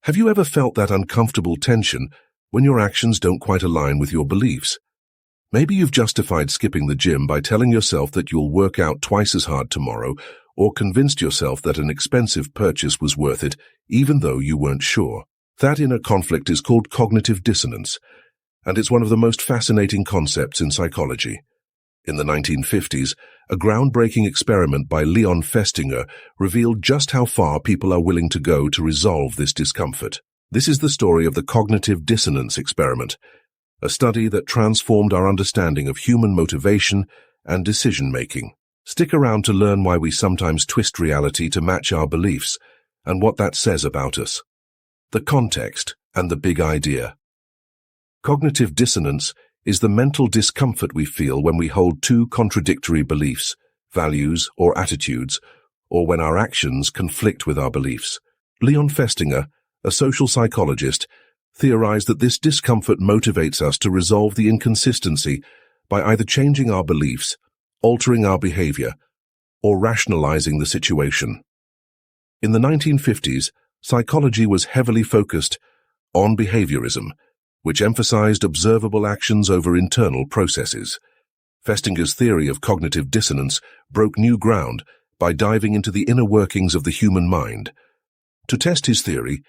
Have you ever felt that uncomfortable tension when your actions don't quite align with your beliefs? Maybe you've justified skipping the gym by telling yourself that you'll work out twice as hard tomorrow, or convinced yourself that an expensive purchase was worth it, even though you weren't sure. That inner conflict is called cognitive dissonance, and it's one of the most fascinating concepts in psychology. In the 1950s, a groundbreaking experiment by Leon Festinger revealed just how far people are willing to go to resolve this discomfort. This is the story of the Cognitive Dissonance Experiment, a study that transformed our understanding of human motivation and decision-making. Stick around to learn why we sometimes twist reality to match our beliefs and what that says about us. The context and the big idea. Cognitive dissonance is the mental discomfort we feel when we hold two contradictory beliefs, values, or attitudes, or when our actions conflict with our beliefs. Leon Festinger, a social psychologist, theorized that this discomfort motivates us to resolve the inconsistency by either changing our beliefs, altering our behavior, or rationalizing the situation. In the 1950s, psychology was heavily focused on behaviorism, which emphasized observable actions over internal processes. Festinger's theory of cognitive dissonance broke new ground by diving into the inner workings of the human mind. To test his theory,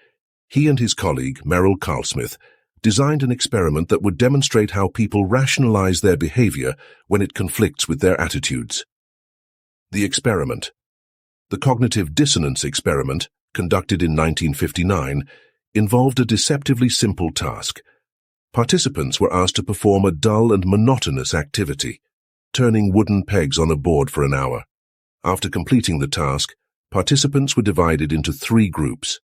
he and his colleague, Merrill Carlsmith, designed an experiment that would demonstrate how people rationalize their behavior when it conflicts with their attitudes. The experiment. The Cognitive Dissonance Experiment, conducted in 1959, involved a deceptively simple task. Participants were asked to perform a dull and monotonous activity, turning wooden pegs on a board for an hour. After completing the task, participants were divided into 3 groups.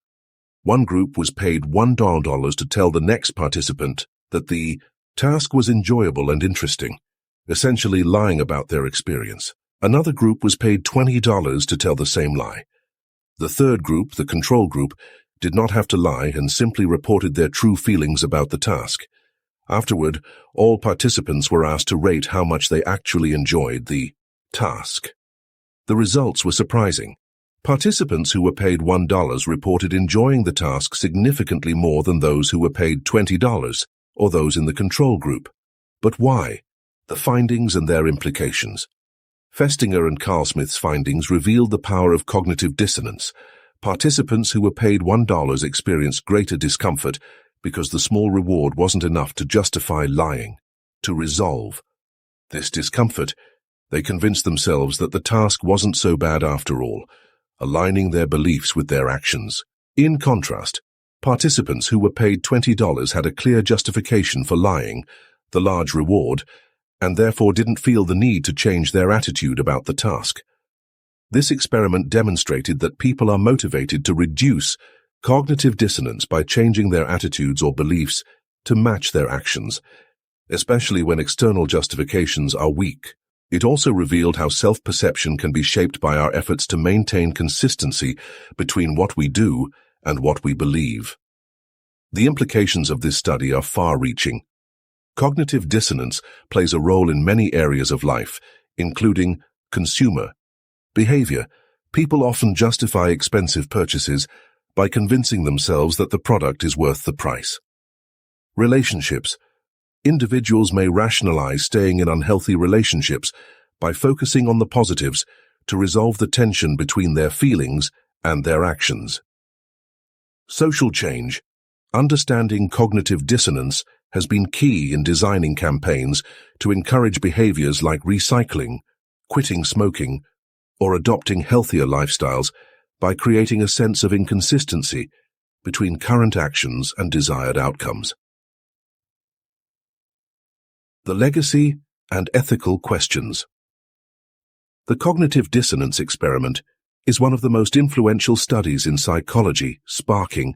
One group was paid $1 to tell the next participant that the task was enjoyable and interesting, essentially lying about their experience. Another group was paid $20 to tell the same lie. The third group, the control group, did not have to lie and simply reported their true feelings about the task. Afterward, all participants were asked to rate how much they actually enjoyed the task. The results were surprising. Participants who were paid $1 reported enjoying the task significantly more than those who were paid $20, or those in the control group. But why? The findings and their implications. Festinger and Carlsmith's findings revealed the power of cognitive dissonance. Participants who were paid $1 experienced greater discomfort because the small reward wasn't enough to justify lying. To resolve this discomfort, they convinced themselves that the task wasn't so bad after all, aligning their beliefs with their actions. In contrast, participants who were paid $20 had a clear justification for lying, the large reward, and therefore didn't feel the need to change their attitude about the task. This experiment demonstrated that people are motivated to reduce cognitive dissonance by changing their attitudes or beliefs to match their actions, especially when external justifications are weak. It also revealed how self-perception can be shaped by our efforts to maintain consistency between what we do and what we believe. The implications of this study are far-reaching. Cognitive dissonance plays a role in many areas of life, including consumer behavior. People often justify expensive purchases by convincing themselves that the product is worth the price. Relationships. Individuals may rationalize staying in unhealthy relationships by focusing on the positives to resolve the tension between their feelings and their actions. Social change. Understanding cognitive dissonance has been key in designing campaigns to encourage behaviors like recycling, quitting smoking, or adopting healthier lifestyles by creating a sense of inconsistency between current actions and desired outcomes. The legacy and ethical questions. The Cognitive Dissonance Experiment is one of the most influential studies in psychology, sparking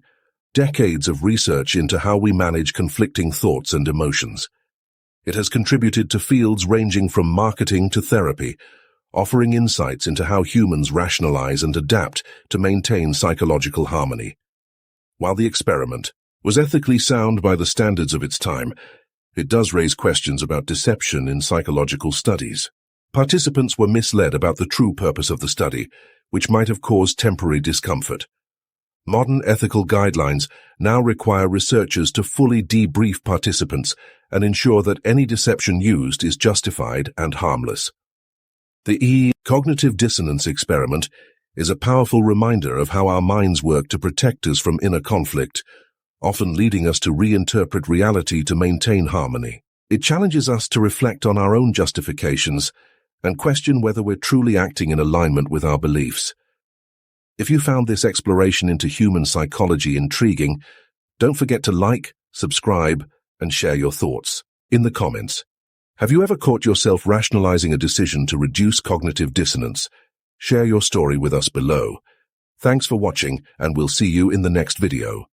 decades of research into how we manage conflicting thoughts and emotions. It has contributed to fields ranging from marketing to therapy, offering insights into how humans rationalize and adapt to maintain psychological harmony. While the experiment was ethically sound by the standards of its time, it does raise questions about deception in psychological studies. Participants were misled about the true purpose of the study, which might have caused temporary discomfort. Modern ethical guidelines now require researchers to fully debrief participants and ensure that any deception used is justified and harmless. The Cognitive Dissonance Experiment is a powerful reminder of how our minds work to protect us from inner conflict, often leading us to reinterpret reality to maintain harmony. It challenges us to reflect on our own justifications and question whether we're truly acting in alignment with our beliefs. If you found this exploration into human psychology intriguing, don't forget to like, subscribe, and share your thoughts in the comments. Have you ever caught yourself rationalizing a decision to reduce cognitive dissonance? Share your story with us below. Thanks for watching, and we'll see you in the next video.